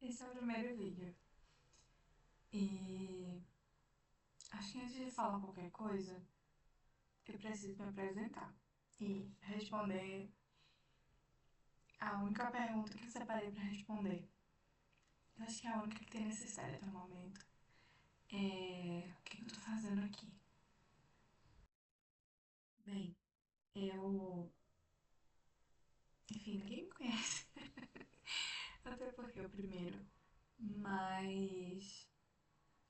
Esse é o primeiro vídeo. E acho que antes de falar qualquer coisa, eu preciso me apresentar e responder a única pergunta que eu separei pra responder. Eu acho que é a única que tem necessidade até o momento. O que eu tô fazendo aqui? Bem, eu. Enfim, ninguém me conhece. Até porque é o primeiro. Mas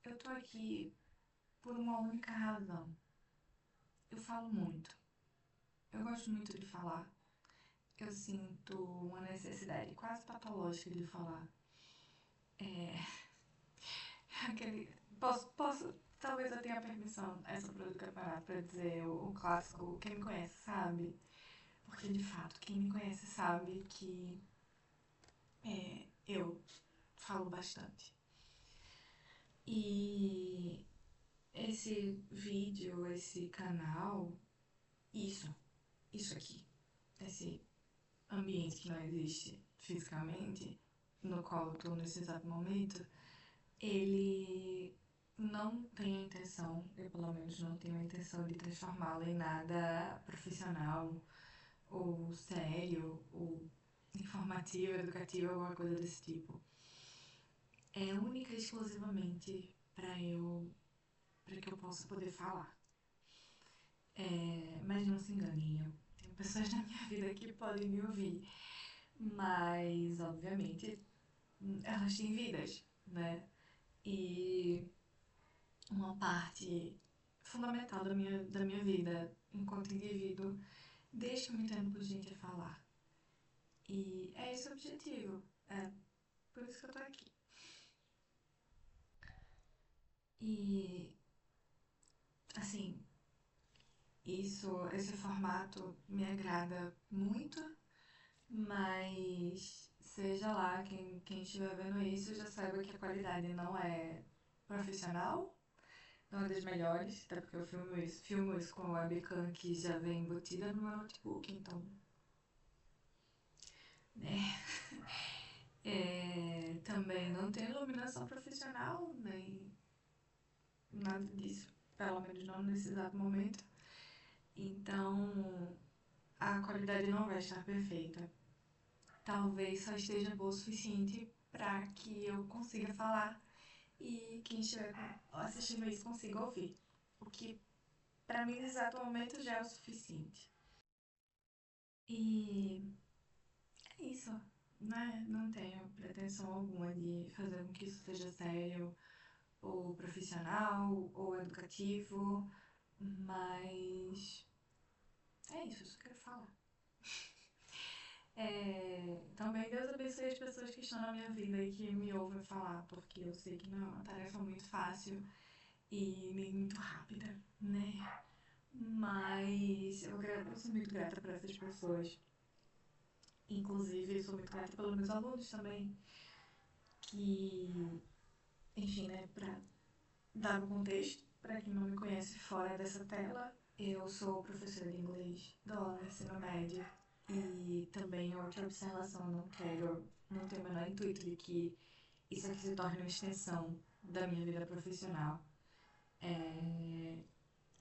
eu tô aqui por uma única razão. Eu falo muito. Eu gosto muito de falar. Eu sinto uma necessidade quase patológica de falar. É, aquele. Talvez eu tenha permissão essa altura do campeonato pra dizer o clássico, quem me conhece sabe. Porque de fato, quem me conhece sabe que eu falo bastante. E esse vídeo, esse canal, isso, isso aqui, esse ambiente que não existe fisicamente, no qual eu tô nesse exato momento, ele não tem a intenção, eu pelo menos não tenho a intenção de transformá-lo em nada profissional ou sério ou informativo, educativo, alguma coisa desse tipo. É única e exclusivamente para que eu possa poder falar. Mas não se enganem, eu tenho pessoas na minha vida que podem me ouvir, mas obviamente elas têm vidas, né? E uma parte fundamental da minha vida enquanto indivíduo desde que eu me entendo por gente a falar. E é esse o objetivo. É por isso que eu tô aqui. E, assim, esse formato me agrada muito, mas seja lá quem estiver vendo isso já saiba que a qualidade não é profissional, não é das melhores, até porque eu filmo isso com a webcam que já vem embutida no meu notebook, então, né? Também não tem iluminação profissional, nem nada disso, pelo menos não nesse exato momento. Então, a qualidade não vai estar perfeita. Talvez só esteja boa o suficiente para que eu consiga falar e quem estiver assistindo isso consiga ouvir. O que, para mim, nesse exato momento já é o suficiente. E é isso, né? Não tenho pretensão alguma de fazer com que isso seja sério, ou profissional, ou educativo, mas é isso, eu só quero falar. Também Deus abençoe as pessoas que estão na minha vida e que me ouvem falar, porque eu sei que não é uma tarefa muito fácil e nem muito rápida, né? Mas eu sou muito grata por essas pessoas. Inclusive, sou muito grata pelos meus alunos também, que, enfim, né, pra dar um contexto, para quem não me conhece fora dessa tela, eu sou professora de inglês, dou aula no ensino médio e também outra observação, não tenho o menor intuito de que isso aqui se torne uma extensão da minha vida profissional. É,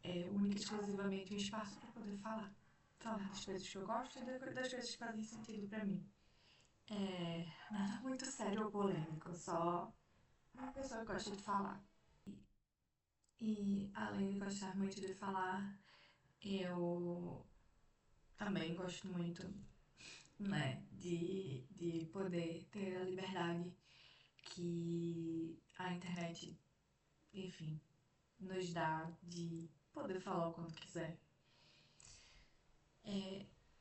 é única e exclusivamente um espaço para poder falar. Falar das coisas que eu gosto e das coisas que fazem sentido para mim. Nada muito sério ou polêmico, só uma pessoa que gosta de falar. E além de gostar muito de falar, eu também gosto muito, né, de poder ter a liberdade que a internet, enfim, nos dá de poder falar o quanto quiser.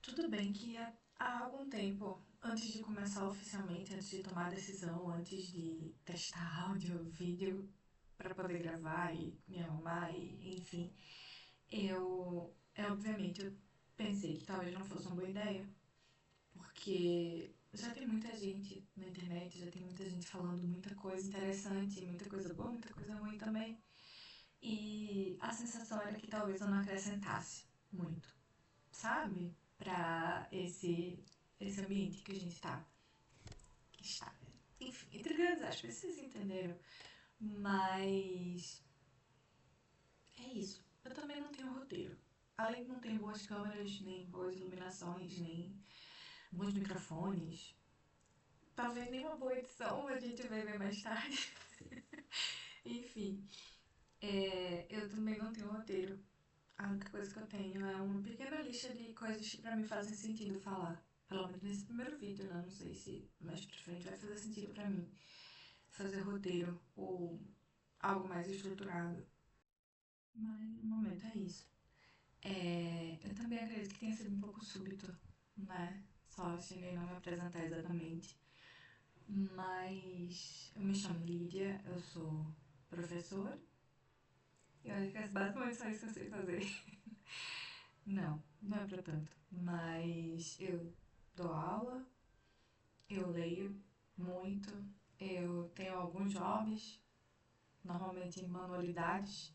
Tudo bem que há algum tempo, antes de começar oficialmente, antes de tomar a decisão, antes de testar áudio, vídeo para poder gravar e me arrumar, e, enfim, obviamente, eu pensei que talvez não fosse uma boa ideia, porque já tem muita gente na internet, já tem muita gente falando muita coisa interessante, muita coisa boa, muita coisa ruim também. E a sensação era que talvez eu não acrescentasse muito, sabe? Pra esse ambiente que a gente tá. Que está. Enfim, entre grandes aspas, vocês entenderam. Mas é isso. Eu também não tenho roteiro. Além de não ter boas câmeras, nem boas iluminações, nem bons microfones. Talvez nem uma boa edição, a gente vai ver mais tarde. Enfim, eu também não tenho roteiro. A única coisa que eu tenho é uma pequena lista de coisas que pra mim fazem sentido falar. Pelo menos nesse primeiro vídeo, né? Não sei se mais pra frente vai fazer sentido pra mim fazer roteiro ou algo mais estruturado. Mas no momento é isso. Eu também acredito que tenha sido um pouco súbito, né? Só cheguei a não me apresentar exatamente. Mas eu me chamo Lídia, eu sou professora. E eu acho que é basicamente só isso que eu sei fazer. Não, não é pra tanto. Mas eu dou aula, eu leio muito, eu tenho alguns hobbies, normalmente manualidades,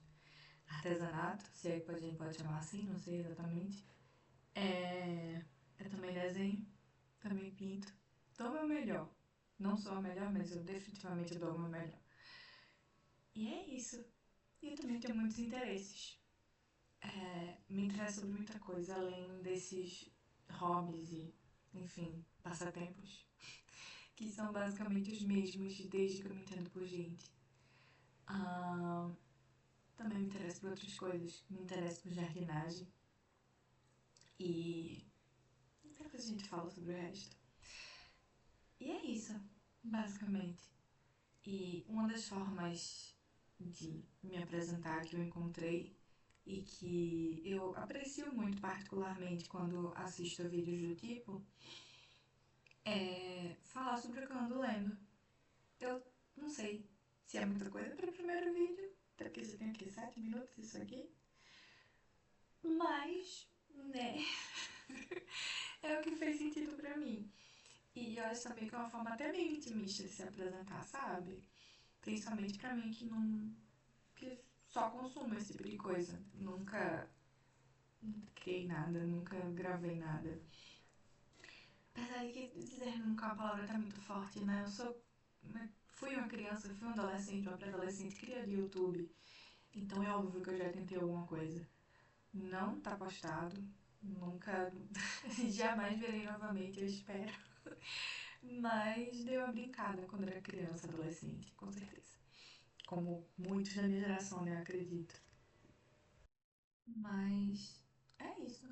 artesanato, se é que a gente pode chamar assim, não sei exatamente. Eu também desenho, também pinto. Dou o meu melhor. Não sou a melhor, mas eu definitivamente dou o meu melhor. E é isso. E eu também tenho muitos interesses. Me interessa sobre muita coisa, além desses hobbies e, enfim, passatempos, que são basicamente os mesmos desde que eu me entendo por gente. Ah, também me interesso por outras coisas. Me interesso por jardinagem. E depois a gente fala sobre o resto. E é isso, basicamente. E uma das formas de me apresentar que eu encontrei e que eu aprecio muito particularmente quando assisto a vídeos do tipo é falar sobre o que eu ando lendo. Eu não sei se é muita coisa para o primeiro vídeo, até porque já tem aqui 7 minutos isso aqui, mas, né, é o que fez sentido pra mim. E eu acho também que é uma forma até meio intimista de se apresentar, sabe? Principalmente pra mim que não. Que só consumo esse tipo de coisa. Nunca criei nada, nunca gravei nada. Apesar de que dizer nunca é uma palavra tá muito forte, né? Fui uma criança, fui um adolescente, uma pré-adolescente, cria de YouTube. Então é óbvio que eu já tentei alguma coisa. Não tá postado. Nunca. Jamais verei novamente, eu espero. Mas dei uma brincada quando era criança, adolescente, com certeza. Como muitos da minha geração, né? Acredito. Mas é isso.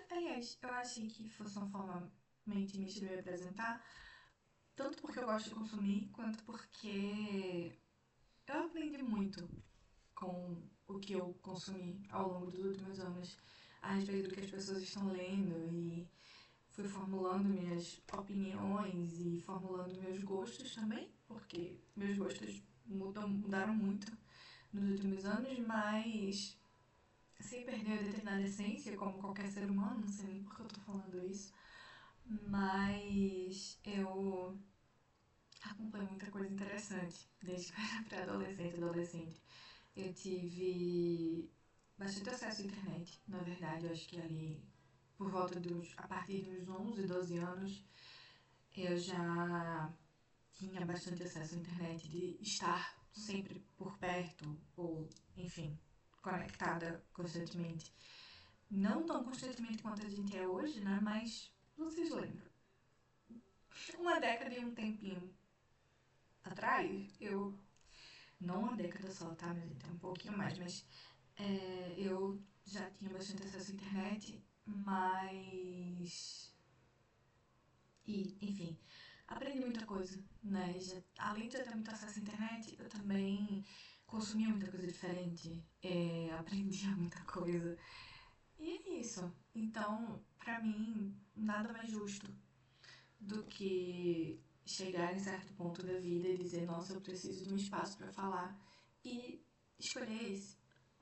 Aliás, eu achei que fosse uma forma meio intimista de me apresentar, tanto porque eu gosto de consumir, quanto porque eu aprendi muito com o que eu consumi ao longo dos últimos anos a respeito do que as pessoas estão lendo e fui formulando minhas opiniões e formulando meus gostos também, porque meus gostos mudaram muito nos últimos anos, mas sem perder a determinada essência, como qualquer ser humano, não sei nem por que eu tô falando isso, mas eu acompanho muita coisa interessante desde que eu era pré-adolescente, adolescente. Eu tive bastante acesso à internet, na verdade, eu acho que ali por volta a partir dos 11, 12 anos, eu já tinha bastante acesso à internet, de estar sempre por perto, ou, enfim, conectada constantemente. Não tão constantemente quanto a gente é hoje, né? Mas vocês lembram? Uma década e um tempinho atrás, eu. Não uma década só, tá? Mas então um pouquinho mais, mas eu já tinha bastante acesso à internet, mas. E, enfim, aprendi muita coisa, né? Além de eu ter muito acesso à internet, eu também consumia muita coisa diferente, aprendia muita coisa. E é isso. Então, pra mim, nada mais justo do que chegar em certo ponto da vida e dizer, nossa, eu preciso de um espaço pra falar e escolher esse,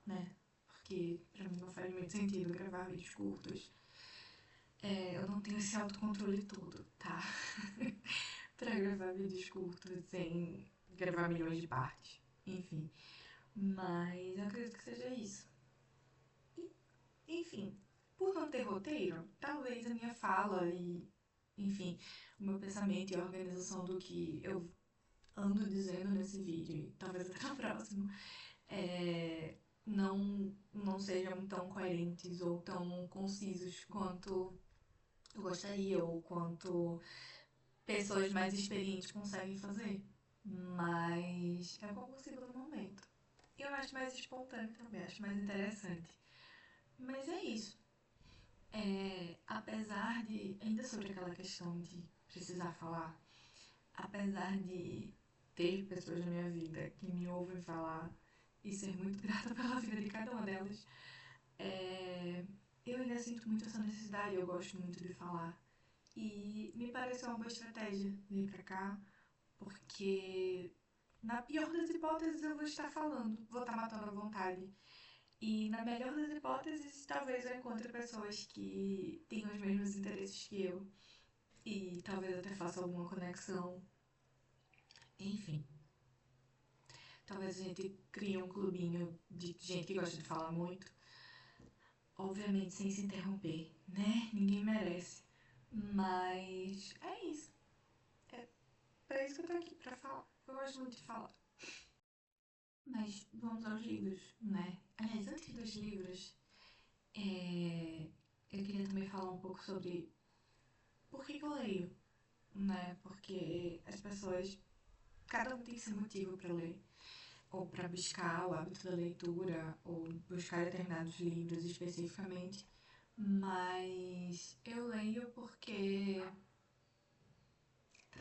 né? Porque pra mim não faz muito sentido gravar vídeos curtos. Eu não tenho esse autocontrole todo, tá? Pra gravar vídeos curtos sem gravar milhões de partes. Enfim. Mas eu acredito que seja isso. Enfim, por não ter roteiro, talvez a minha fala e enfim, o meu pensamento e a organização do que eu ando dizendo nesse vídeo, e talvez até no próximo, não sejam tão coerentes ou tão concisos quanto eu gostaria ou quanto pessoas mais experientes conseguem fazer. Mas é o que eu consigo no momento. Eu acho mais espontâneo também, acho mais interessante. Mas é isso. Apesar de, ainda sobre aquela questão de precisar falar, apesar de ter pessoas na minha vida que me ouvem falar e ser muito grata pela vida de cada uma delas, é, eu ainda sinto muito essa necessidade, eu gosto muito de falar. E me pareceu uma boa estratégia vir pra cá, porque na pior das hipóteses eu vou estar falando, vou estar matando à vontade. E na melhor das hipóteses, talvez eu encontre pessoas que tenham os mesmos interesses que eu. E talvez até faça alguma conexão. Enfim, talvez a gente crie um clubinho de gente que gosta de falar muito. Obviamente sem se interromper, né? Ninguém merece. Mas é isso. É pra isso que eu tô aqui, pra falar. Eu gosto muito de falar. Mas vamos aos livros, né? Aliás, antes dos livros, eu queria também falar um pouco sobre por que eu leio, né? Porque as pessoas, cada um tem seu motivo para ler, ou para buscar o hábito da leitura, ou buscar determinados livros especificamente. Mas eu leio porque.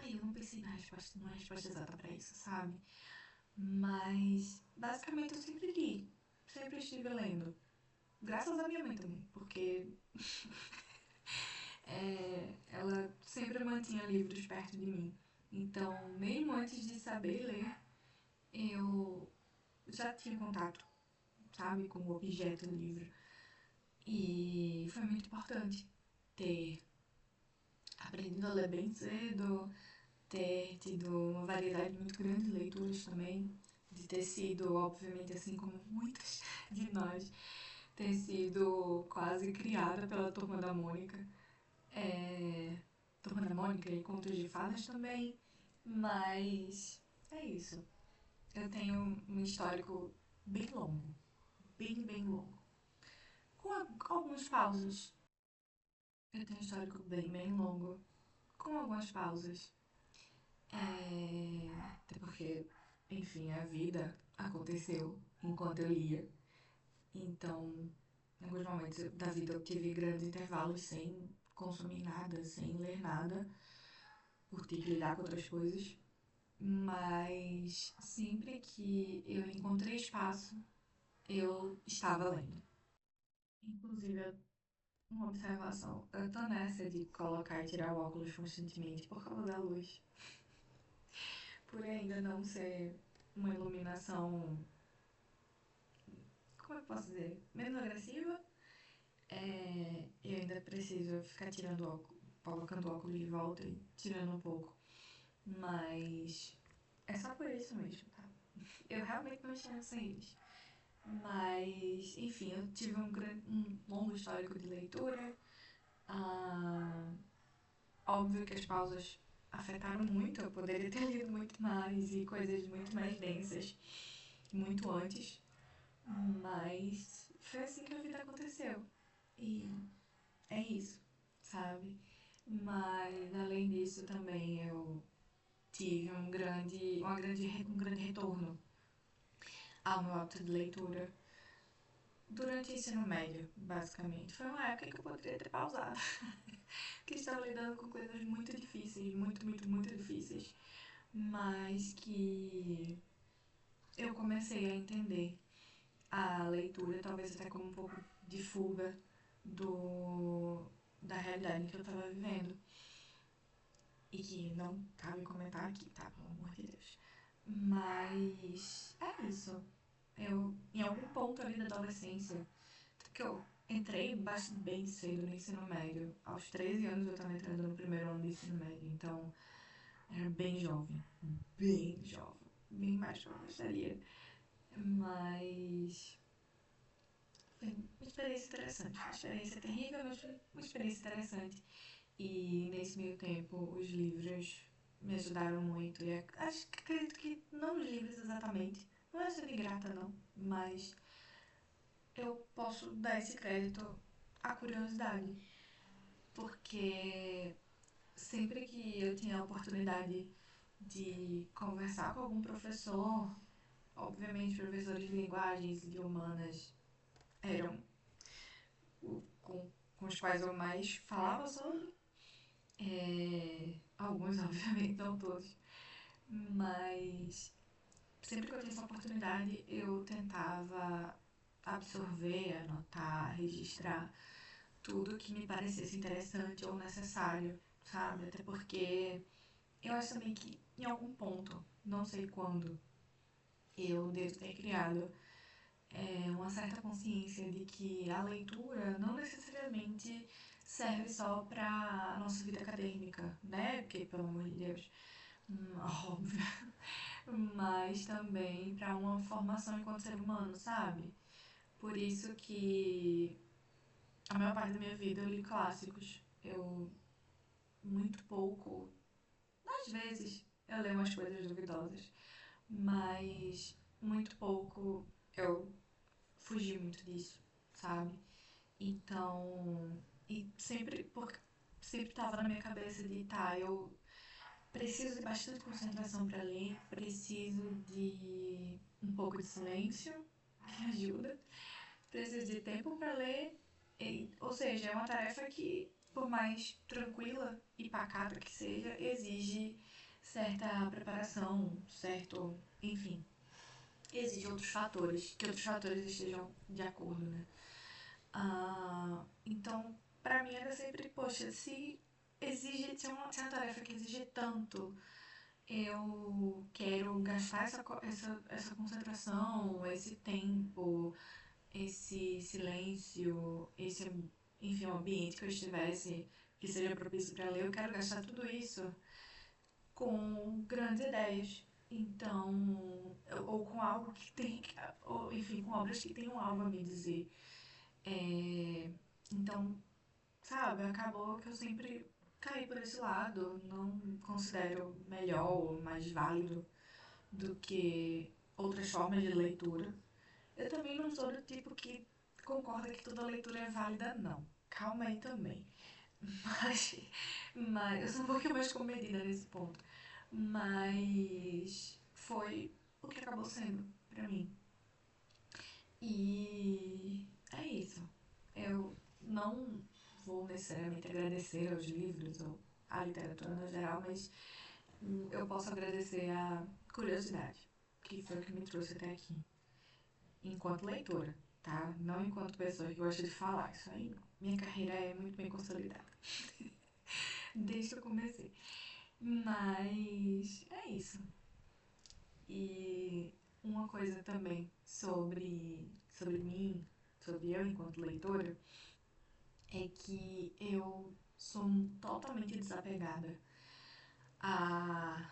Eu não pensei numa resposta exata para isso, sabe? Mas basicamente eu sempre li, sempre estive lendo. Graças à minha mãe também, porque ela sempre mantinha livros perto de mim. Então, mesmo antes de saber ler, eu já tinha contato, sabe, com o objeto do livro. E foi muito importante ter aprendido a ler bem cedo, ter tido uma variedade muito grande de leituras também, de ter sido, obviamente, assim como muitas de nós, ter sido quase criada pela Turma da Mônica. Turma da Mônica e Contos de Fadas também, mas é isso. Eu tenho um histórico bem longo, bem longo, com algumas pausas. Eu tenho um histórico bem longo, com algumas pausas. Até porque, enfim, a vida aconteceu enquanto eu lia. Então, em alguns momentos da vida eu tive grandes intervalos sem consumir nada, sem ler nada, por ter que lidar com outras coisas. Mas sempre que eu encontrei espaço, eu estava lendo. Inclusive, uma observação, eu tô nessa de colocar e tirar o óculos constantemente por causa da luz. Por ainda não ser uma iluminação, como eu posso dizer, menos agressiva, eu ainda preciso ficar tirando óculos, colocando óculos de volta e tirando um pouco. Mas é só por isso mesmo, tá? Eu realmente não enxergo sem eles. Mas, enfim, eu tive um longo histórico de leitura. Ah, óbvio que as pausas afetaram muito. Eu poderia ter lido muito mais e coisas muito mais densas muito antes. Mas foi assim que a vida aconteceu. E é isso, sabe? Mas além disso também eu tive um grande retorno ao meu hábito de leitura durante o ensino médio, basicamente. Foi uma época que eu poderia ter pausado, que estava lidando com coisas muito difíceis, muito difíceis, mas que eu comecei a entender a leitura, talvez até como um pouco de fuga do, da realidade que eu estava vivendo. E que não cabe comentar aqui, tá? Pelo amor de Deus. Mas é isso. Eu, em algum ponto ali da adolescência, que eu entrei bem cedo no ensino médio. Aos 13 anos eu estava entrando no primeiro ano do ensino médio, então era bem jovem. Bem jovem. Bem mais que eu gostaria. Mas foi uma experiência interessante. Uma experiência terrível, mas foi uma experiência interessante. E nesse meio tempo, os livros me ajudaram muito. E acredito que não os livros exatamente, não é ser ingrata, não, mas eu posso dar esse crédito à curiosidade, porque sempre que eu tinha a oportunidade de conversar com algum professor, obviamente professores de linguagens e de humanas eram com os quais eu mais falava sobre, alguns obviamente não todos, mas sempre que eu tinha essa oportunidade eu tentava absorver, anotar, registrar tudo que me parecesse interessante ou necessário, sabe? Até porque eu acho também que em algum ponto, não sei quando, eu devo ter criado uma certa consciência de que a leitura não necessariamente serve só para a nossa vida acadêmica, né? Porque, pelo amor de Deus, óbvio, mas também para uma formação enquanto ser humano, sabe? Por isso que a maior parte da minha vida eu li clássicos. Eu muito pouco, às vezes eu leio umas coisas duvidosas, mas muito pouco eu fugi muito disso, sabe? Então, e sempre, porque sempre tava na minha cabeça de, tá, eu preciso de bastante concentração para ler, preciso de um pouco de silêncio, que ajuda, preciso de tempo para ler, ou seja, é uma tarefa que, por mais tranquila e pacata que seja, exige certa preparação, certo, enfim, exige que outros fatores estejam de acordo, né? Então, pra mim era sempre, poxa, se é uma tarefa que exige tanto, eu quero gastar essa concentração, esse tempo, esse silêncio, enfim, ambiente que eu estivesse, que seja propício para ler, eu quero gastar tudo isso com grandes ideias. Então, ou com algo que tem, ou, enfim, com obras que tenham algo a me dizer. É, então, sabe, acabou que eu sempre caí por esse lado, não considero melhor ou mais válido do que outras formas de leitura. Eu também não sou do tipo que concorda que toda leitura é válida, não. Calma aí também. Mas, mas eu sou um pouquinho mais comedida nesse ponto. Mas foi o que acabou sendo pra mim. E é isso. Eu não vou necessariamente agradecer aos livros ou à literatura no geral, mas eu posso agradecer a curiosidade, que foi o que me trouxe até aqui. Enquanto leitora, tá? Não enquanto pessoa que gosta de falar. Isso aí não. Minha carreira é muito bem consolidada. Desde que eu comecei. Mas é isso. E uma coisa também sobre mim, sobre eu enquanto leitora, é que eu sou totalmente desapegada a.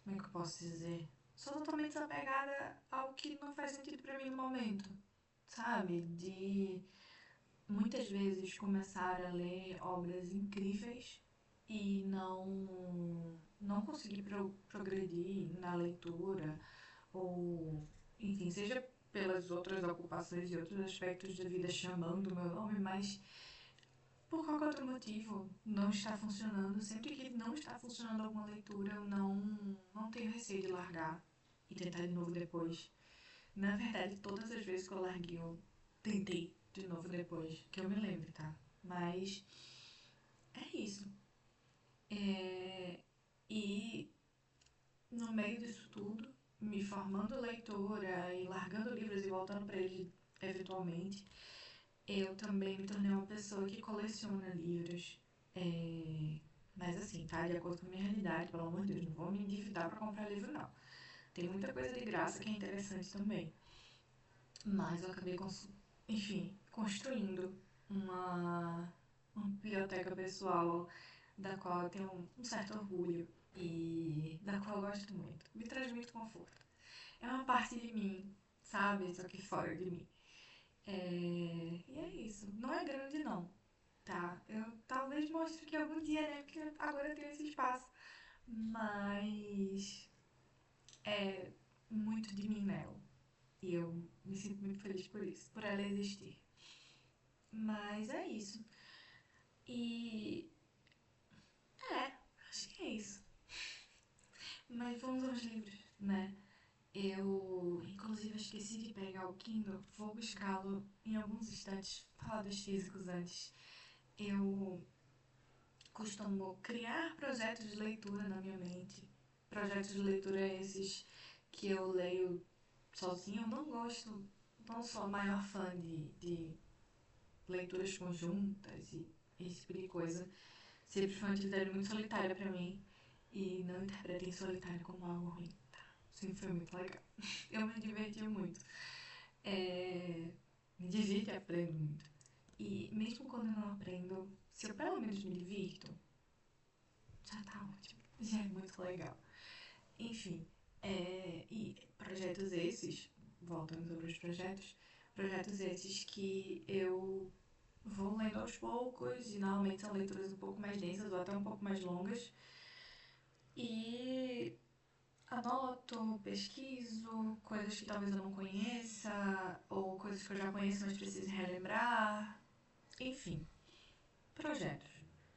Como é que eu posso dizer? Sou totalmente desapegada ao que não faz sentido pra mim no momento, sabe? De muitas vezes começar a ler obras incríveis e não conseguir progredir na leitura ou, enfim, seja pelas outras ocupações e outros aspectos da vida chamando o meu nome, mas por qualquer outro motivo não está funcionando. Sempre que não está funcionando alguma leitura, eu não tenho receio de largar e tentar de novo depois. Na verdade, todas as vezes que eu larguei, eu tentei de novo depois, que eu me lembre, tá? Mas é isso. É, e no meio disso tudo, me formando leitora e largando livros e voltando para eles eventualmente, eu também me tornei uma pessoa que coleciona livros. É, mas assim, tá? De acordo com a minha realidade, pelo amor de Deus, não vou me endividar para comprar livro, não. Tem muita coisa de graça que é interessante também. Mas eu acabei, enfim, construindo uma biblioteca pessoal da qual eu tenho um certo orgulho e da qual eu gosto muito. Me traz muito conforto. É uma parte de mim, sabe? Só que fora de mim. E é isso. Não é grande, não. tá? Eu talvez mostre aqui algum dia, né? Porque agora eu tenho esse espaço. Mas é muito de mim nela. E eu me sinto muito feliz por isso, por ela existir. Mas é isso. E acho que é isso. Mas vamos aos livros, né? Eu, inclusive, esqueci de pegar o Kindle. Vou buscá-lo em alguns instantes. Falar dos físicos antes. Eu costumo criar projetos de leitura na minha mente. Projetos de leitura esses que eu leio sozinha. Eu não gosto, não sou a maior fã de leituras conjuntas e esse tipo de coisa. Sempre foi uma atividade muito solitária pra mim. E não interpretem solitário como algo ruim. Sempre foi muito legal. Eu me diverti muito. Me divirto e aprendo muito. E mesmo quando eu não aprendo, se eu pelo menos me divirto, já tá ótimo. Já é muito legal. Enfim, e projetos esses, voltando sobre os projetos esses que eu vou lendo aos poucos, e normalmente são leituras um pouco mais densas ou até um pouco mais longas. E anoto, pesquiso, coisas que talvez eu não conheça, ou coisas que eu já conheço, mas preciso relembrar. Enfim, projetos.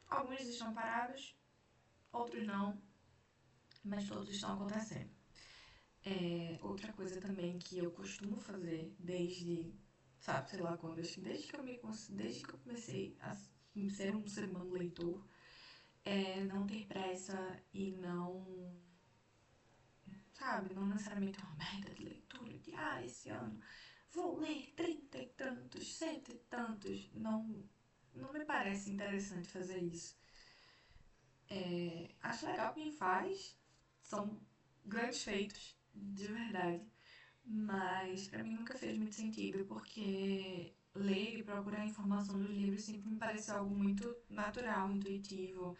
Alguns estão parados, outros não, mas todos estão acontecendo. Outra coisa também que eu costumo fazer desde, sabe, sei lá quando, desde que eu comecei a ser um ser humano leitor, é não ter pressa e não, sabe, não necessariamente uma meta de leitura, de esse ano vou ler 30 e tantos, cento e tantos. Não, não me parece interessante fazer isso. Acho legal quem faz, são grandes feitos, de verdade. Mas pra mim nunca fez muito sentido, porque ler e procurar informação nos livros sempre me pareceu algo muito natural, intuitivo,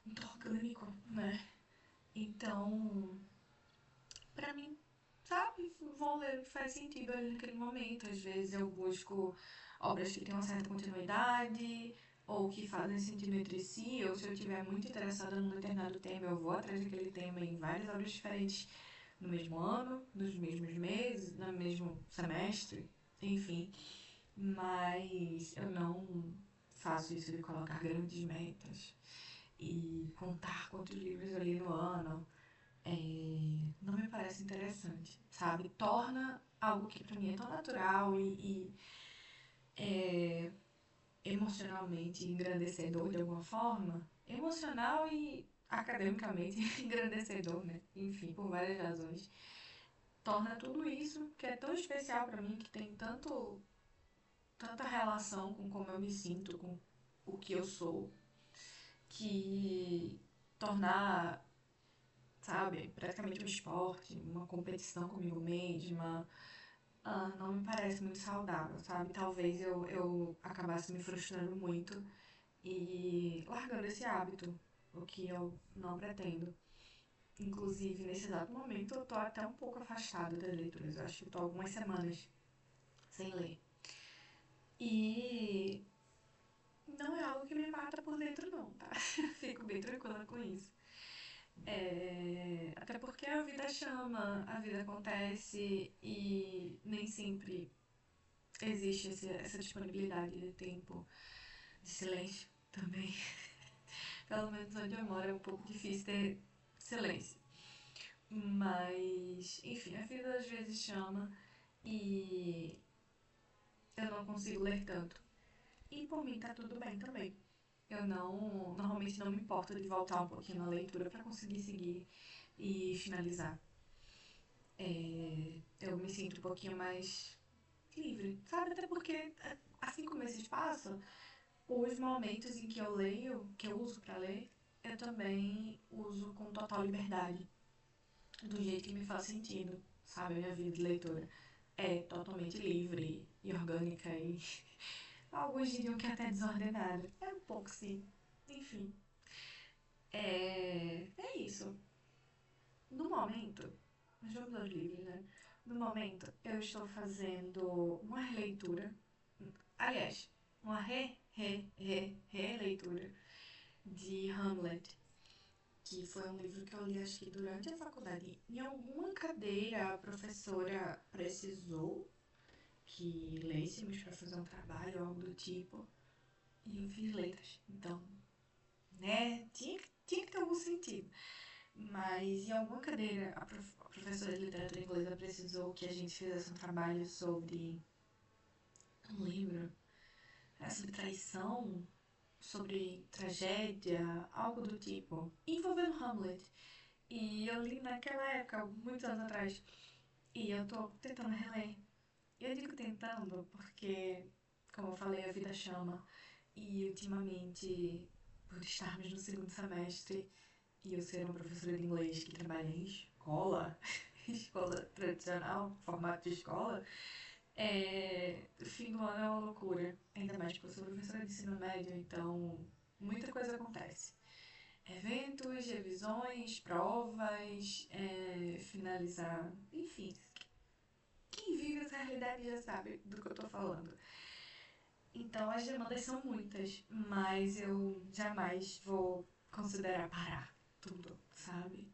muito orgânico, né? Então, pra mim, sabe, vou ler o que faz sentido ali naquele momento. Às vezes eu busco obras que têm uma certa continuidade, ou que fazem sentido entre si, ou se eu estiver muito interessada num determinado tema, eu vou atrás daquele tema em várias obras diferentes no mesmo ano, nos mesmos meses, no mesmo semestre, enfim. Mas eu não faço isso de colocar grandes metas e contar quantos livros eu li no ano. Não me parece interessante, sabe? Torna algo que pra mim é tão natural e emocionalmente engrandecedor de alguma forma. Emocional e academicamente engrandecedor, né? Enfim, por várias razões. Torna tudo isso que é tão especial pra mim, que tem tanta relação com como eu me sinto, com o que eu sou, que tornar, sabe, praticamente um esporte, uma competição comigo mesma, não me parece muito saudável, sabe? Talvez eu acabasse me frustrando muito e largando esse hábito, o que eu não pretendo. Inclusive, nesse exato momento, eu tô até um pouco afastada das leituras. Eu acho que eu tô algumas semanas sem ler. E não é algo que me mata por dentro, não, tá? Fico bem tranquila com isso. Até porque a vida chama, a vida acontece e nem sempre existe essa disponibilidade de tempo, de silêncio também. Pelo menos onde eu moro é um pouco difícil ter silêncio. Mas, enfim, a vida às vezes chama e eu não consigo ler tanto. E por mim tá tudo bem também. Eu não, normalmente não me importo de voltar um pouquinho na leitura para conseguir seguir e finalizar. Eu me sinto um pouquinho mais livre, sabe? Até porque, assim como esse espaço, os momentos em que eu leio, que eu uso para ler, eu também uso com total liberdade, do jeito que me faz sentido, sabe? A minha vida de leitora é totalmente livre e orgânica e alguns diriam que até desordenada. É um pouco sim. Enfim, é isso. No momento, mas vamos aos livros, né? No momento, eu estou fazendo uma releitura, aliás, uma releitura de Hamlet, que foi um livro que eu li acho que durante a faculdade. Em alguma cadeira a professora precisou que lêssemos para fazer um trabalho ou algo do tipo, e eu fiz letras. Então, né, tinha que ter algum sentido. Mas em alguma cadeira a professora de literatura inglesa precisou que a gente fizesse um trabalho sobre, não lembro, era sobre traição, sobre tragédia, algo do tipo, envolvendo Hamlet. E eu li naquela época, muitos anos atrás, e eu tô tentando reler. Eu digo tentando porque, como eu falei, a vida chama. E ultimamente, por estarmos no segundo semestre e eu ser uma professora de inglês que trabalha em escola, escola tradicional, formato de escola, o fim do ano é uma loucura. Ainda mais porque eu sou professora de ensino médio, então muita coisa acontece. Eventos, revisões, provas, finalizar, enfim. Quem vive essa realidade já sabe do que eu tô falando. Então as demandas são muitas, mas eu jamais vou considerar parar tudo, sabe?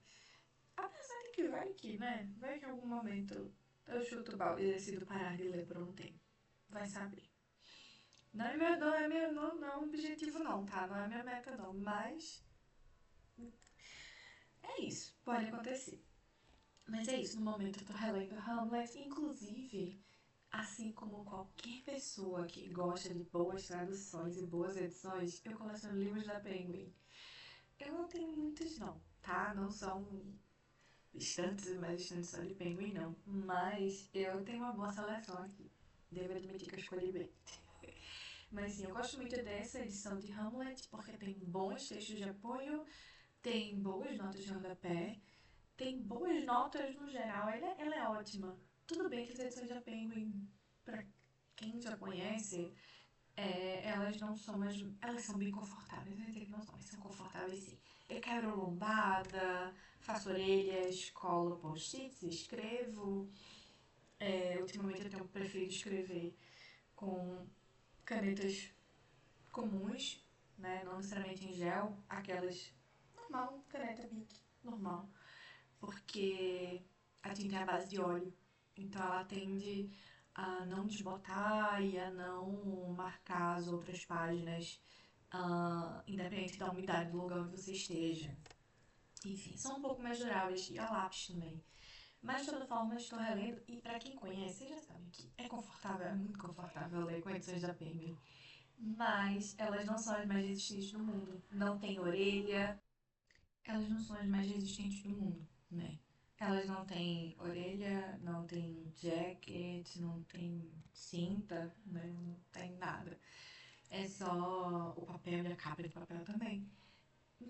Apesar de que vai que, né? Vai que em algum momento eu chuto o balde e decido parar de ler por um tempo. Vai saber. Não é um objetivo não, tá? Não é minha meta não, mas é isso, pode acontecer. Mas é isso, no momento eu tô relendo Hamlet, inclusive, assim como qualquer pessoa que gosta de boas traduções e boas edições, eu coleciono livros da Penguin. Eu não tenho muitos não, tá? Não são estantes e mais estantes só de Penguin não, mas eu tenho uma boa seleção aqui. Devo admitir que eu escolhi bem. Mas sim, eu gosto muito dessa edição de Hamlet porque tem bons textos de apoio, tem boas notas de rodapé, tem boas notas no geral, ela é ótima. Tudo bem que as edições da Penguin, pra quem já conhece, elas não são as. Elas são bem confortáveis, não é dizer que não são, mas são confortáveis sim. Eu quebro lombada, faço orelhas, colo post-its, escrevo. Ultimamente eu tenho preferido escrever com canetas comuns, né? Não necessariamente em gel, aquelas normal, caneta Bic, normal. Porque a tinta é à base de óleo. Então ela tende a não desbotar e a não marcar as outras páginas, independente da umidade do lugar onde você esteja. Enfim, são um pouco mais duráveis e a lápis também. Mas de toda forma, estou relendo e para quem conhece, vocês já sabem que é confortável, é muito confortável ler com edições da Penguin. Mas elas não são as mais resistentes do mundo. Não tem orelha, elas não são as mais resistentes do mundo, né? Elas não têm orelha, não tem jacket, não tem cinta, né? Não tem nada. É só o papel e a capa de papel também.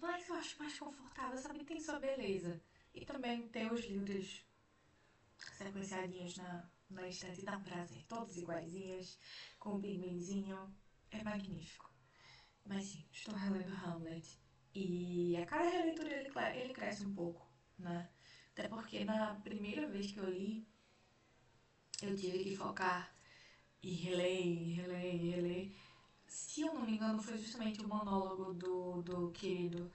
Mas eu acho mais confortável, sabe? Tem sua beleza. E também ter os livros sequenciadinhos na estante dá um prazer. Todos iguaizinhos, com um pinguinzinho. É magnífico. Mas sim, estou relendo Hamlet. E a cada releitura ele cresce um pouco, né? Até porque na primeira vez que eu li, eu tive que focar e reler. Se eu não me engano, foi justamente o monólogo do querido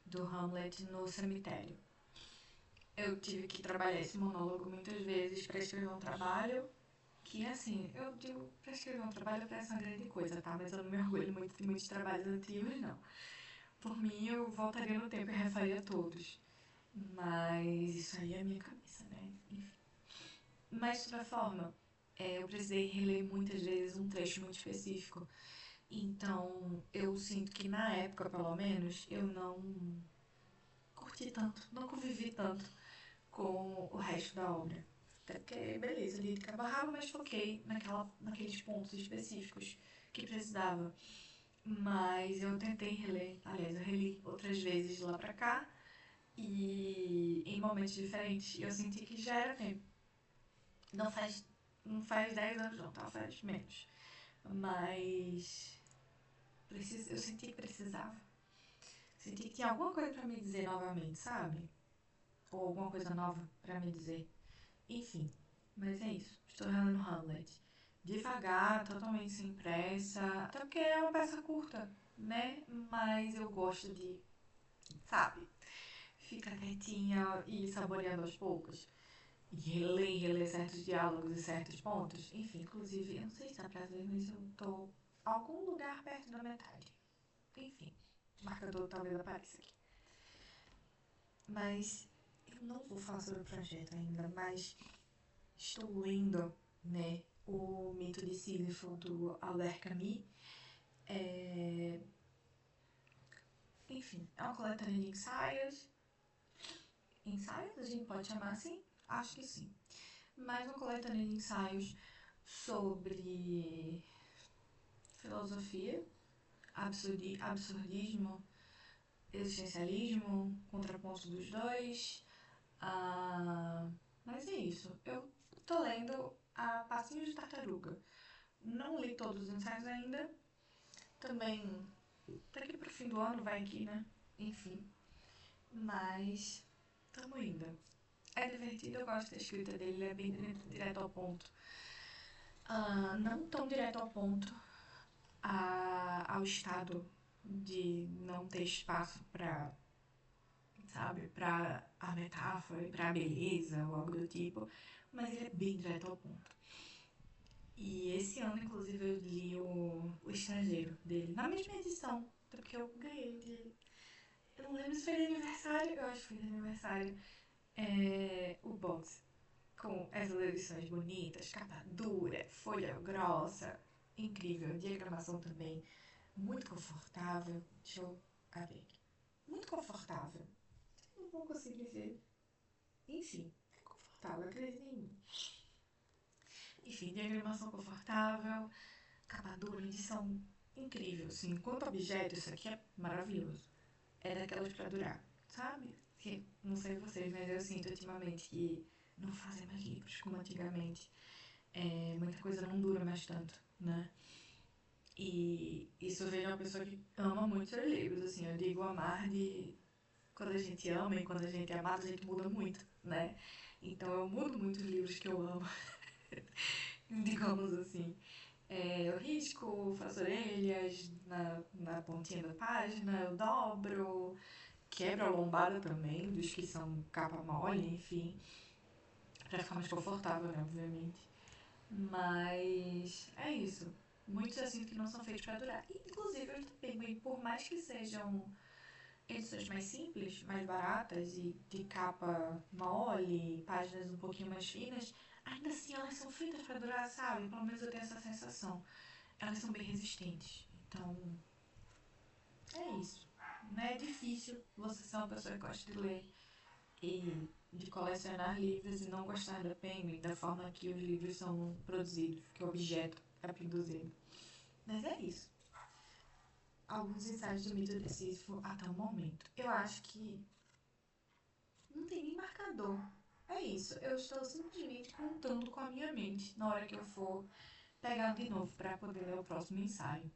do Hamlet no cemitério. Eu tive que trabalhar esse monólogo muitas vezes para escrever um trabalho que, assim, eu digo, para escrever um trabalho parece uma grande coisa, tá? Mas eu não me orgulho muito de muitos trabalhos antigos, não. Por mim, eu voltaria no tempo e refaria todos. Mas isso aí é a minha cabeça, né? Enfim. Mas, de toda forma, eu precisei reler muitas vezes um trecho muito específico. Então, eu sinto que na época, pelo menos, eu não curti tanto, não convivi tanto com o resto da obra. Até porque, beleza, li de cabo a rabo, mas foquei naqueles pontos específicos que precisava. Mas eu tentei reler, aliás, eu reli outras vezes de lá pra cá, e em momentos diferentes eu senti que já era tempo. Não faz, não faz 10 anos não, tá? Faz menos. Mas eu senti que precisava. Senti que tinha alguma coisa pra me dizer novamente, sabe? Ou alguma coisa nova pra me dizer. Enfim, mas é isso. Estou relendo Hamlet. devagar, totalmente sem pressa, até porque é uma peça curta, né? Mas eu gosto de, sabe, ficar quietinha e saboreando aos poucos. E reler certos diálogos e certos pontos. Enfim, inclusive, eu não sei se dá pra ver, mas eu tô em algum lugar perto da metade. Enfim, o marcador talvez apareça aqui. Mas eu não vou falar sobre o projeto ainda, mas estou lendo, né, o Mito de Sísifo do Albert Camus. É... Enfim, é uma coletânea de ensaios. Ensaios, a gente pode chamar assim? Acho que sim. Mais uma coletânea de ensaios sobre filosofia, absurdismo, existencialismo, contraponto dos dois. Mas é isso. Eu tô lendo a Passinho de Tartaruga. Não li todos os ensaios ainda. Também, daqui pro fim do ano vai aqui, né? Enfim. Mas, tamo indo. É divertido, eu gosto da escrita dele, ele é bem direto ao ponto. Não tão direto ao ponto ao estado de não ter espaço para, sabe, para a metáfora, para a beleza ou algo do tipo, mas ele é bem direto ao ponto. E esse ano, inclusive, eu li o Estrangeiro dele, na mesma edição, porque eu ganhei de. Eu não lembro se foi de aniversário, eu acho que foi de aniversário. O box com essas edições bonitas, capa dura, folha grossa, incrível, diagramação também, muito confortável. Deixa eu abrir aqui. Muito confortável. Não vou conseguir ver. Enfim, é confortável, acredita em mim. Enfim, diagramação confortável, capa dura, edição incrível. Assim, enquanto objeto, isso aqui é maravilhoso. É daquelas pra durar, sabe? Que, não sei vocês, mas eu sinto ultimamente que não fazem mais livros como antigamente. Muita coisa não dura mais tanto, né? E isso vem de uma pessoa que ama muito seus livros, assim, eu digo amar de quando a gente ama e quando a gente é amado, a gente muda muito, né? Então eu mudo muito os livros que eu amo, digamos assim. Eu risco, faço orelhas na pontinha da página, eu dobro, quebro a lombada também, dos que são capa mole, enfim, pra ficar mais confortável, né, obviamente. Mas é isso. Muitos eu sinto que não são feitos para durar. E, inclusive, eu também, por mais que sejam edições mais simples, mais baratas e de capa mole, páginas um pouquinho mais finas, ainda assim elas são feitas para durar, sabe? Pelo menos eu tenho essa sensação. Elas são bem resistentes. Então, é isso. Não é difícil você ser uma pessoa que gosta de ler e de colecionar livros e não gostar da Penguin, da forma que os livros são produzidos, que o objeto é produzido. Mas é isso. Alguns ensaios do mito de Sísifo até o momento. Eu acho que não tem nem marcador. É isso. Eu estou simplesmente contando com a minha mente na hora que eu for pegar de novo para poder ler o próximo ensaio.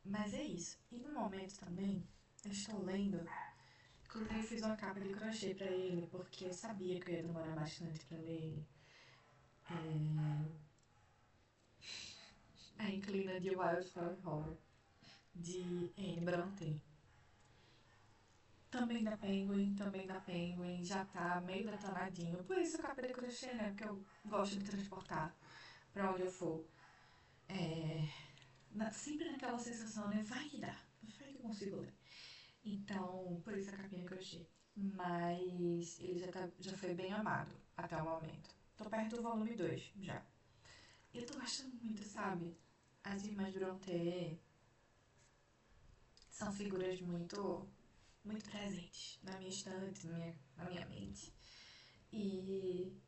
Mas é isso. E no momento também, eu estou lendo. Inclusive, eu fiz uma capa de crochê para ele, porque eu sabia que eu ia demorar bastante para ler ele. A Inclina de Wildflower Hall, de Anne Brontë. Também da Penguin, já tá meio detonadinho. Por isso eu acabei de crochê, né? Porque eu gosto de transportar pra onde eu for. Sempre naquela sensação, né? Vai que dá, vai que eu consigo ler. Então, por isso a capinha de crochê. Mas ele já foi bem amado até o momento. Tô perto do volume 2 já. E eu tô gostando muito, sabe? As irmãs Brontë são figuras muito presentes na minha estante, na minha mente. E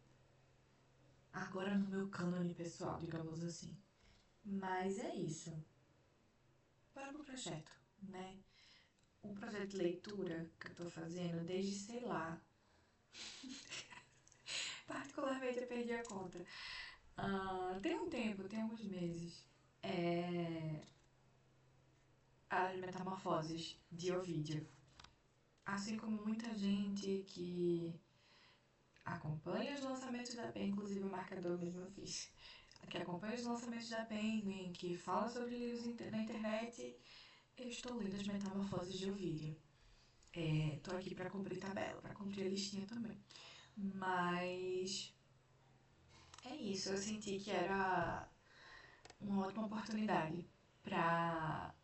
agora no meu cânone pessoal, digamos assim. Mas é isso. Bora pro projeto, né? O projeto de leitura que eu tô fazendo desde, sei lá, particularmente eu perdi a conta. Tem um tempo, tem alguns meses. É as Metamorfoses de Ovídio. Assim como muita gente que acompanha os lançamentos da PEN, inclusive o marcador mesmo eu fiz. que acompanha os lançamentos da Penguin, que fala sobre livros na internet, eu estou lendo As Metamorfoses de Ovídio. Tô aqui pra cumprir tabela, pra cumprir a listinha também. Mas é isso, eu senti que era uma ótima oportunidade pra.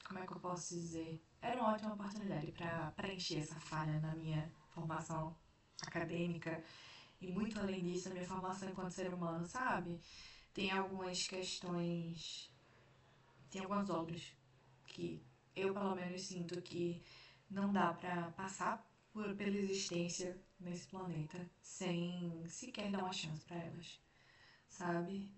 Como é que eu posso dizer? Era uma ótima oportunidade pra preencher essa falha na minha formação acadêmica e muito além disso, a minha formação enquanto ser humano, sabe? Tem algumas questões, tem algumas obras que eu, pelo menos, sinto que não dá pra passar pela existência nesse planeta sem sequer dar uma chance pra elas, sabe?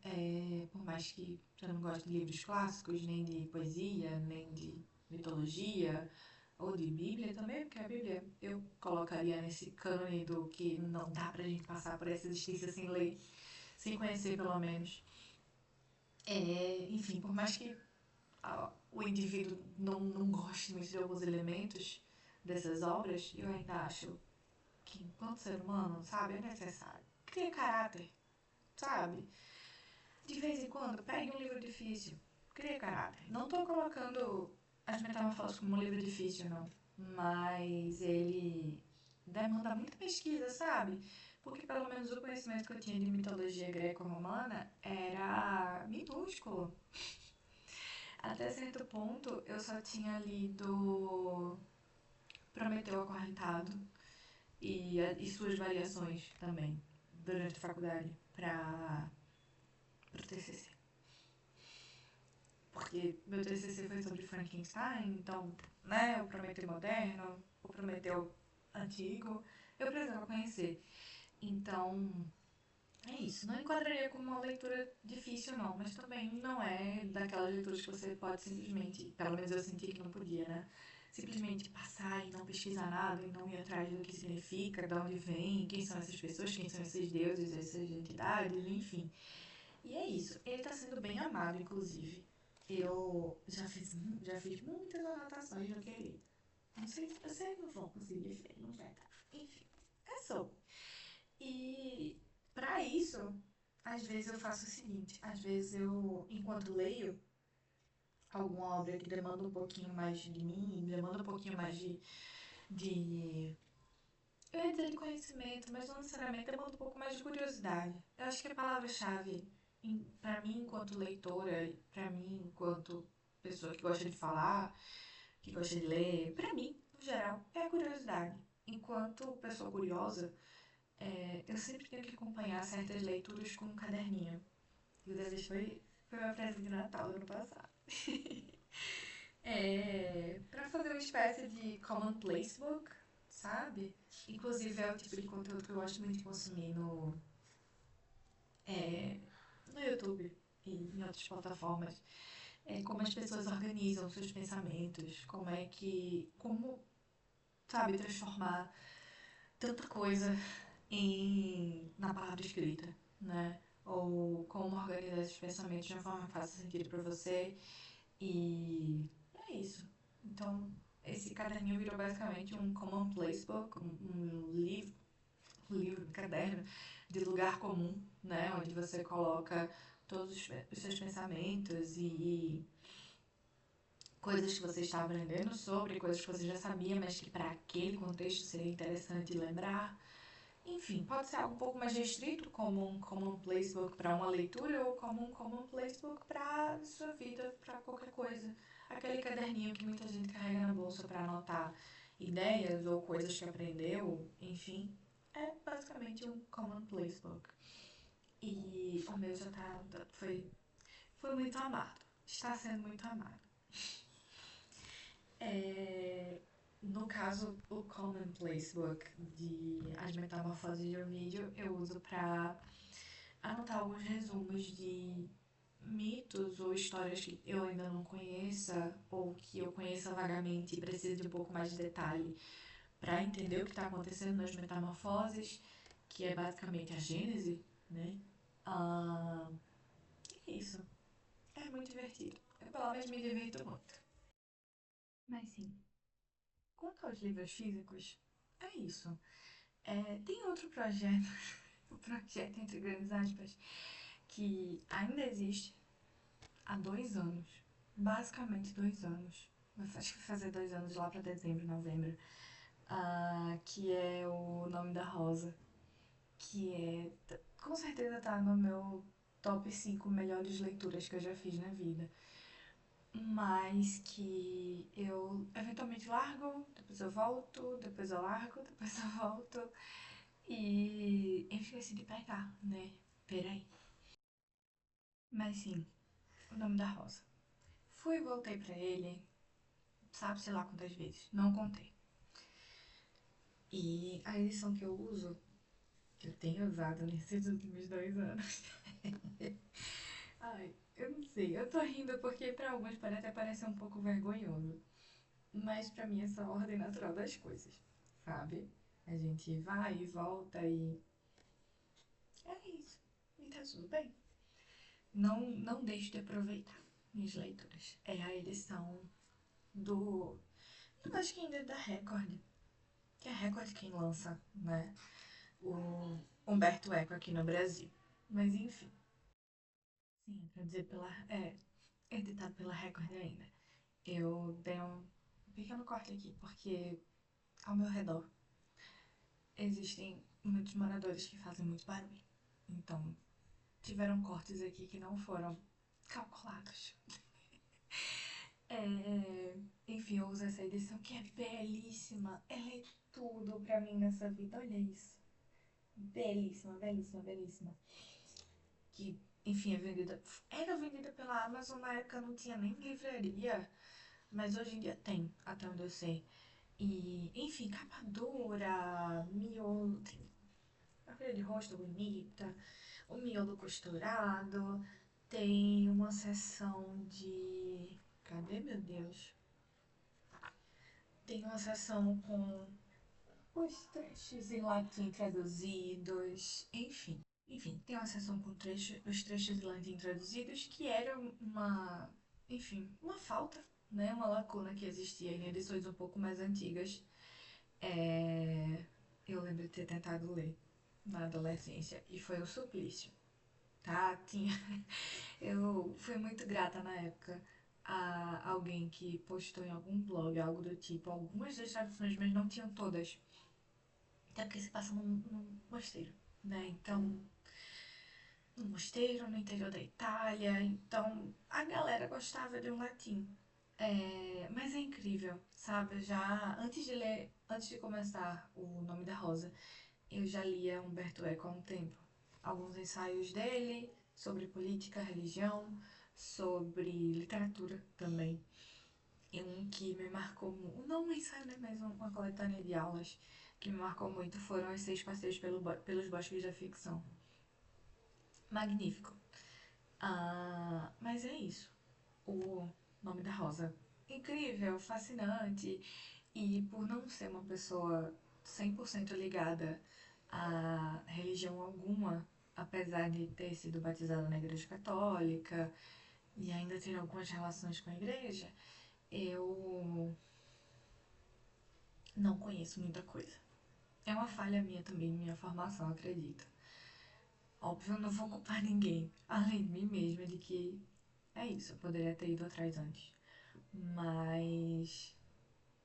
Por mais que eu não goste de livros clássicos, nem de poesia, nem de mitologia, ou de Bíblia também, porque a Bíblia eu colocaria nesse cânone do que não dá pra gente passar por essa existência sem ler, sem conhecer pelo menos. Enfim, por mais que o indivíduo não goste muito de alguns elementos dessas obras, eu ainda acho que, enquanto ser humano, sabe, é necessário. Cria caráter, sabe? De vez em quando, pegue um livro difícil, cria caráter. Não tô colocando As Metamorfoses como um livro difícil, não. Mas ele demanda muita pesquisa, sabe? Porque pelo menos o conhecimento que eu tinha de mitologia greco-romana era minúsculo. Até certo ponto, eu só tinha lido Prometeu Acorrentado e suas variações também, durante a faculdade, para o TCC. Porque meu TCC foi sobre Frankenstein, então, né, o Prometeu moderno, o Prometeu antigo, eu precisava conhecer. Então, é isso. Não enquadraria como uma leitura difícil, não, mas também não é daquelas leituras que você pode simplesmente, pelo menos eu senti que não podia, né? Simplesmente passar e não pesquisar nada e não ir atrás do que significa, de onde vem, quem são essas pessoas, quem são esses deuses, essas entidades, enfim. E é isso. Ele tá sendo bem amado, inclusive. Eu já fiz muitas anotações no que ele. Não sei se vocês não vão conseguir ver, não vai dar. Enfim, é sobre. E para isso, às vezes eu faço o seguinte, às vezes eu, enquanto leio alguma obra que demanda um pouquinho mais de mim, demanda um pouquinho mais de eu ia dizer de conhecimento, mas não necessariamente demanda um pouco mais de curiosidade. Eu acho que a palavra-chave, para mim enquanto leitora, para mim enquanto pessoa que gosta de falar, que gosta de ler, para mim, no geral, é a curiosidade. Enquanto pessoa curiosa, eu sempre tenho que acompanhar certas leituras com um caderninho. E dessa vez foi meu presente de Natal do ano passado. Pra fazer uma espécie de commonplace book, sabe? Inclusive é o tipo de conteúdo que eu gosto muito de consumir no YouTube e em outras plataformas. Como as pessoas organizam seus pensamentos, como, sabe, transformar tanta coisa na palavra escrita, né? Ou como organizar esses pensamentos de uma forma que faça sentido para você. E é isso. Então, esse caderninho virou basicamente um commonplace book, um caderno de lugar comum, né? Onde você coloca todos os seus pensamentos e coisas que você está aprendendo sobre, coisas que você já sabia, mas que para aquele contexto seria interessante lembrar. Enfim, pode ser algo um pouco mais restrito, como um common placebook para uma leitura ou como um common placebook para sua vida, para qualquer coisa. Aquele caderninho que muita gente carrega na bolsa para anotar ideias ou coisas que aprendeu, enfim, é basicamente um common placebook. E o meu já foi muito amado, está sendo muito amado. No caso, o Commonplace Book de As Metamorfoses de Ovídio, eu uso para anotar alguns resumos de mitos ou histórias que eu ainda não conheça ou que eu conheça vagamente e precise de um pouco mais de detalhe para entender o que está acontecendo nas metamorfoses, que é basicamente a gênese, né? Ah, é isso. É muito divertido. Eu, pelo menos, me divirto muito. Mas sim, quanto aos livros físicos, é isso. Tem outro projeto, o projeto entre grandes aspas, que ainda existe há 2 anos, basicamente 2 anos. Acho que vai fazer 2 anos lá pra dezembro, novembro. Que é o Nome da Rosa. Que com certeza tá no meu top 5 melhores leituras que eu já fiz na vida. Mas que eu eventualmente largo, depois eu volto, depois eu largo, depois eu volto. E enfim, decidi pegar, né? Peraí. Mas sim, o Nome da Rosa. Fui e voltei pra ele, sabe, sei lá quantas vezes. Não contei. E a edição que eu uso, que eu tenho usado nesses últimos 2 anos. Ai, eu não sei. Eu tô rindo porque pra alguns pode até parecer um pouco vergonhoso. Mas pra mim é só a ordem natural das coisas, sabe? A gente vai e volta e é isso. E tá tudo bem. Não deixe de aproveitar minhas leituras. É a edição do. Eu acho que ainda é da Record. Que é a Record quem lança, né? O Humberto Eco aqui no Brasil. Mas enfim. Sim, quer dizer, editado pela Record ainda. Eu dei um pequeno corte aqui, porque ao meu redor existem muitos moradores que fazem muito barulho. Então, tiveram cortes aqui que não foram calculados. Enfim, eu uso essa edição que é belíssima. Ela é tudo pra mim nessa vida. Olha isso. Belíssima, belíssima, belíssima. Que, enfim, era vendida pela Amazon. Na época não tinha nem livraria, mas hoje em dia tem, até onde eu sei. E, enfim, capa dura, miolo, tem a folha de rosto bonita, o miolo costurado, tem uma seção de. Cadê, meu Deus? Tem uma seção com os trechos em latim traduzidos, enfim. Enfim, tem uma seção com os trechos em latim traduzidos, que era uma falta, né? Uma lacuna que existia em edições um pouco mais antigas. Eu lembro de ter tentado ler na adolescência e foi um suplício, tá? Eu fui muito grata na época a alguém que postou em algum blog, algo do tipo, algumas das traduções, mas não tinham todas. Até porque se passa num mosteiro, né? Então, num mosteiro no interior da Itália, então a galera gostava de um latim. Mas é incrível, sabe? Já antes de começar o Nome da Rosa, eu já lia Humberto Eco há um tempo. Alguns ensaios dele sobre política, religião, sobre literatura também. E um que me marcou muito, não um ensaio, né, mas uma coletânea de aulas que me marcou muito foram os 6 passeios pelos bosques da ficção. Magnífico. Mas é isso. O Nome da Rosa. Incrível, fascinante. E por não ser uma pessoa 100% ligada a religião alguma, apesar de ter sido batizada na igreja católica e ainda ter algumas relações com a igreja, eu não conheço muita coisa. É uma falha minha também, minha formação, acredito. Óbvio, eu não vou culpar ninguém, além de mim mesma, de que é isso, eu poderia ter ido atrás antes. Mas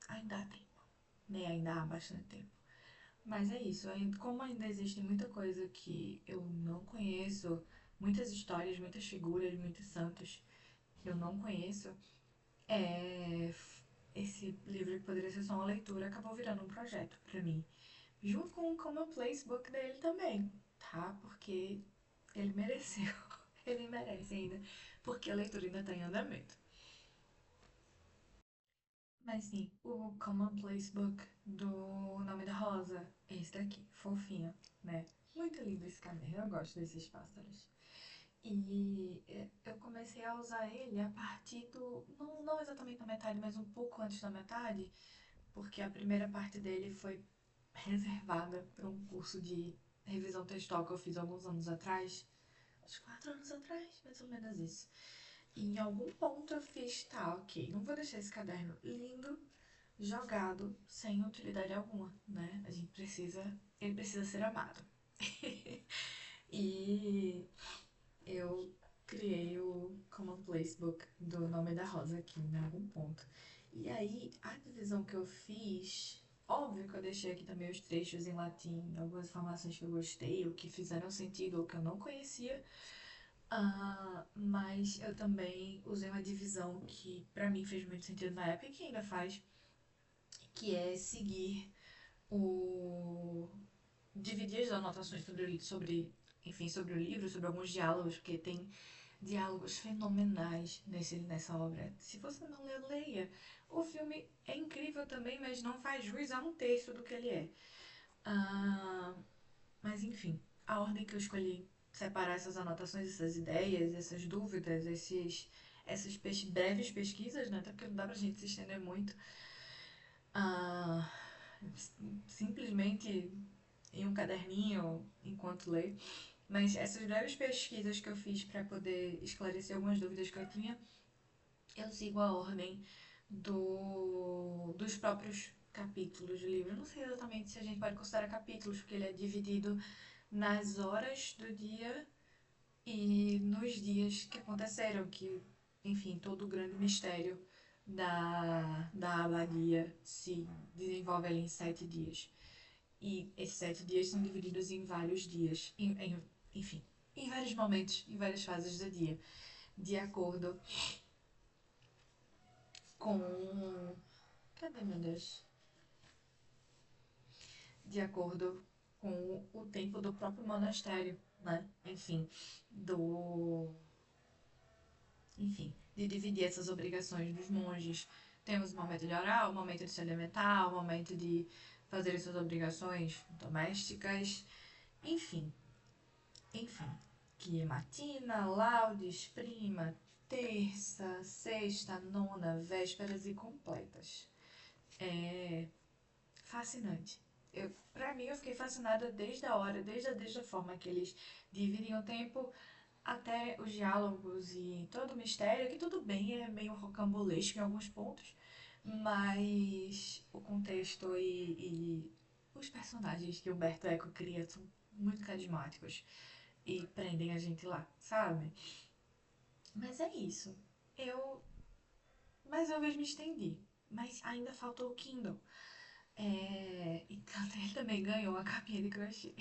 ainda há tempo, né? Ainda há bastante tempo. Mas é isso, como ainda existe muita coisa que eu não conheço, muitas histórias, muitas figuras, muitos santos que eu não conheço, é, esse livro que poderia ser só uma leitura acabou virando um projeto pra mim. Junto com o Common Place Book dele também, tá? Porque ele mereceu. Ele merece ainda, porque a leitura ainda tá em andamento. Mas sim, o Commonplace Book do Nome da Rosa, esse daqui, fofinho, né? Muito lindo esse caderno, eu gosto desses pássaros. E eu comecei a usar ele a partir do. Não exatamente na metade, mas um pouco antes da metade, porque a primeira parte dele foi reservada para um curso de revisão textual que eu fiz alguns anos atrás. Uns 4 anos atrás, mais ou menos isso. E em algum ponto eu fiz, tá, ok, não vou deixar esse caderno lindo jogado sem utilidade alguma, né? Ele precisa ser amado. E eu criei o Common Place Book do Nome da Rosa aqui em algum ponto. E aí, a divisão que eu fiz, óbvio que eu deixei aqui também os trechos em latim, algumas informações que eu gostei, ou que fizeram sentido, ou que eu não conhecia. Mas eu também usei uma divisão que pra mim fez muito sentido na época e que ainda faz, que é seguir o dividir as anotações sobre o livro, sobre alguns diálogos, porque tem diálogos fenomenais nessa obra. Se você não leu, leia. O filme é incrível também, mas não faz jus a um terço do que ele é. Ah, mas enfim, a ordem que eu escolhi separar essas anotações, essas ideias, essas dúvidas, essas breves pesquisas, né? Até porque não dá pra gente se estender muito. Ah, simplesmente em um caderninho enquanto lê. Mas essas breves pesquisas que eu fiz para poder esclarecer algumas dúvidas que eu tinha, eu sigo a ordem dos próprios capítulos do livro. Eu não sei exatamente se a gente pode considerar capítulos, porque ele é dividido nas horas do dia e nos dias que aconteceram, que, enfim, todo o grande mistério da abadia se desenvolve ali em 7 dias. E esses 7 dias são divididos em vários dias, enfim, em vários momentos, em várias fases do dia, de acordo com. Cadê, meu Deus? De acordo com o tempo do próprio monastério, né? Enfim, do. Enfim, de dividir essas obrigações dos monges. Temos o momento de orar, o momento de se alimentar, o momento de fazer suas obrigações domésticas, enfim, enfim, que é matina, laudes, prima, terça, sexta, nona, vésperas e completas. É fascinante. Pra mim, eu fiquei fascinada desde a forma que eles dividem o tempo até os diálogos e todo o mistério, que tudo bem, é meio rocambolesco em alguns pontos, mas o contexto e os personagens que Humberto Eco cria são muito carismáticos e prendem a gente lá, sabe? Mas é isso. Eu. Mas eu mesmo me estendi. Mas ainda faltou o Kindle. Então ele também ganhou a capinha de crochê.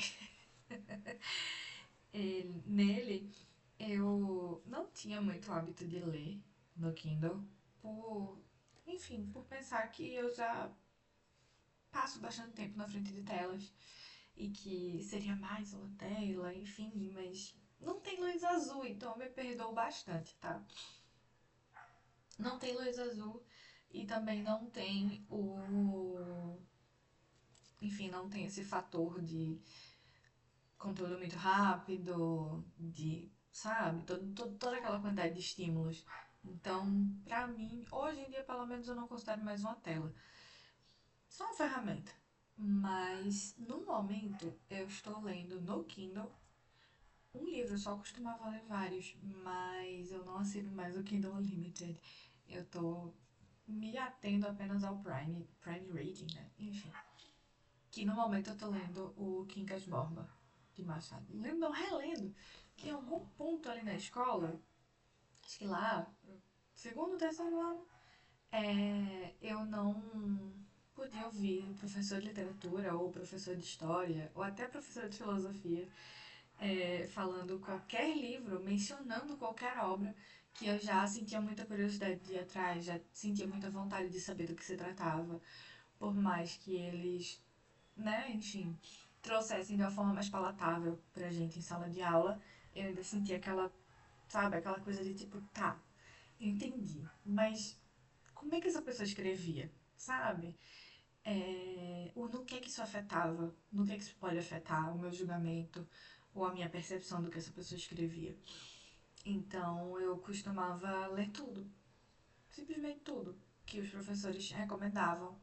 Nele, eu não tinha muito hábito de ler no Kindle. Por. Enfim, por pensar que eu já passo bastante tempo na frente de telas. E que seria mais uma tela, enfim, mas não tem luz azul, então me perdoou bastante, tá? Não tem luz azul e também não tem o. Enfim, não tem esse fator de conteúdo muito rápido, de. Sabe? Toda aquela quantidade de estímulos. Então, pra mim, hoje em dia, pelo menos, eu não considero mais uma tela. Só uma ferramenta. Mas, no momento, eu estou lendo no Kindle um livro. Eu só costumava ler vários, mas eu não assino mais o Kindle Unlimited. Eu tô me atendo apenas ao Prime Reading, né? Enfim. Que no momento eu tô lendo o Quincas Borba, de Machado. Lendo, não, relendo. Que em algum ponto ali na escola, acho que lá, segundo, terceiro ano, eu não podia ouvir o professor de literatura, ou professor de história, ou até professor de filosofia, falando qualquer livro, mencionando qualquer obra, que eu já sentia muita curiosidade de ir atrás, já sentia muita vontade de saber do que se tratava, por mais que eles, né, enfim, trouxessem de uma forma mais palatável pra gente em sala de aula, eu ainda sentia aquela, sabe, aquela coisa de tipo, tá, entendi, mas como é que essa pessoa escrevia, sabe? No que isso afetava, no que isso pode afetar o meu julgamento ou a minha percepção do que essa pessoa escrevia. Então eu costumava ler tudo, simplesmente tudo, que os professores recomendavam,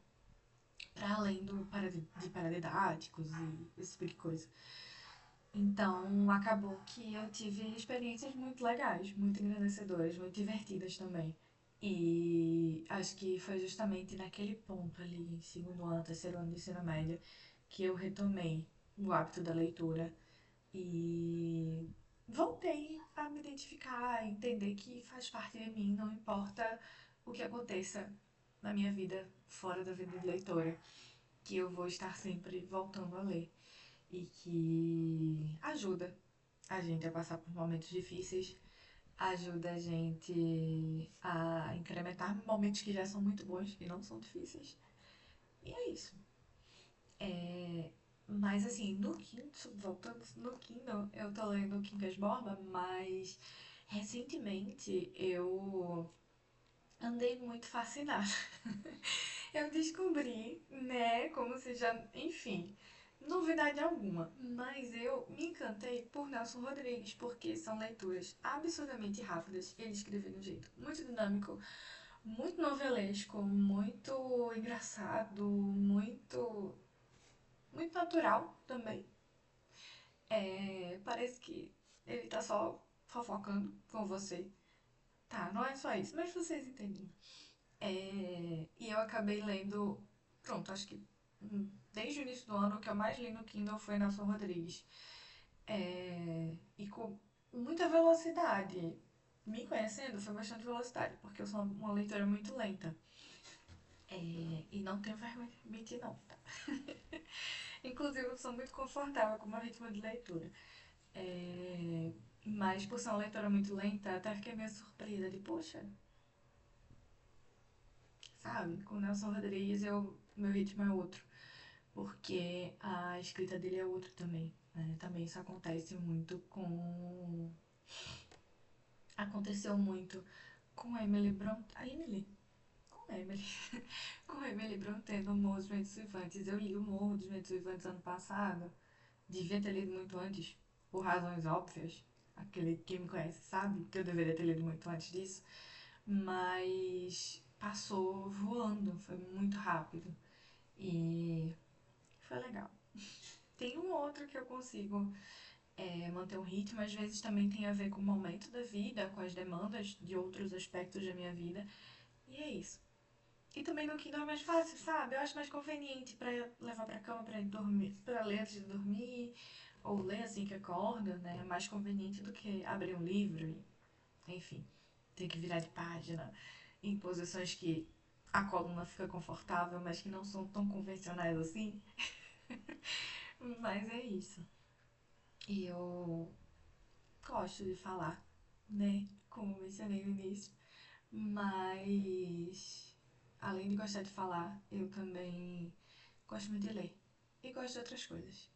para além de paradidáticos e esse tipo de coisa. Então acabou que eu tive experiências muito legais, muito engrandecedoras, muito divertidas também. E acho que foi justamente naquele ponto ali, em segundo ano, terceiro ano de ensino médio, que eu retomei o hábito da leitura e voltei a me identificar, a entender que faz parte de mim, não importa o que aconteça na minha vida fora da vida de leitora, que eu vou estar sempre voltando a ler e que ajuda a gente a passar por momentos difíceis, ajuda a gente a incrementar momentos que já são muito bons e não são difíceis. E é isso. É, mas assim, no Kindle, voltando no Kindle, eu tô lendo o Quincas Borba, mas recentemente eu andei muito fascinada. Eu descobri, né, como se já, enfim, novidade alguma, mas eu me encantei por Nelson Rodrigues, porque são leituras absurdamente rápidas. Ele escreve de um jeito muito dinâmico, muito novelesco, muito engraçado, muito natural também. Parece que ele tá só fofocando com você. Tá, não é só isso, mas vocês entendem. E eu acabei lendo, pronto, acho que desde o início do ano o que eu mais li no Kindle foi Nelson Rodrigues. E com muita velocidade. Me conhecendo foi bastante velocidade, porque eu sou uma leitora muito lenta. E não tenho vergonha de admitir, não, tá? Inclusive, eu sou muito confortável com o meu ritmo de leitura. É, mas por ser uma leitora muito lenta, até fiquei meio surpresa de, poxa, sabe? Com o Nelson Rodrigues, meu ritmo é outro. Porque a escrita dele é outra também. Né? Também isso acontece muito com. Aconteceu muito com Emily Brontë. A Emily? Com Emily. Com Emily Brontë no Morro dos Ventos Uivantes. Eu li o Morro dos Ventos Uivantes ano passado. Devia ter lido muito antes, por razões óbvias. Aquele que me conhece sabe que eu deveria ter lido muito antes disso. Mas passou voando, foi muito rápido. E foi legal. Tem um outro que eu consigo manter um ritmo, às vezes também tem a ver com o momento da vida, com as demandas de outros aspectos da minha vida. E é isso. E também no Kindle é mais fácil, sabe? Eu acho mais conveniente pra levar pra cama pra ir dormir, para ler antes de dormir, ou ler assim que acorda, né? É mais conveniente do que abrir um livro e, enfim, ter que virar de página em posições que a coluna fica confortável, mas que não são tão convencionais assim. Mas é isso. E eu gosto de falar, né? Como mencionei no início. Mas, além de gostar de falar, eu também gosto muito de ler. E gosto de outras coisas.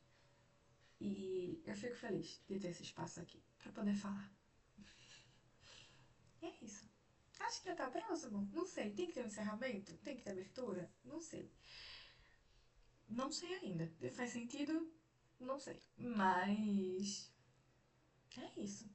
E eu fico feliz de ter esse espaço aqui para poder falar. E é isso. Acho que até o próximo. Não sei. Tem que ter um encerramento? Tem que ter abertura? Não sei. Não sei ainda. Faz sentido? Não sei. Mas. É isso.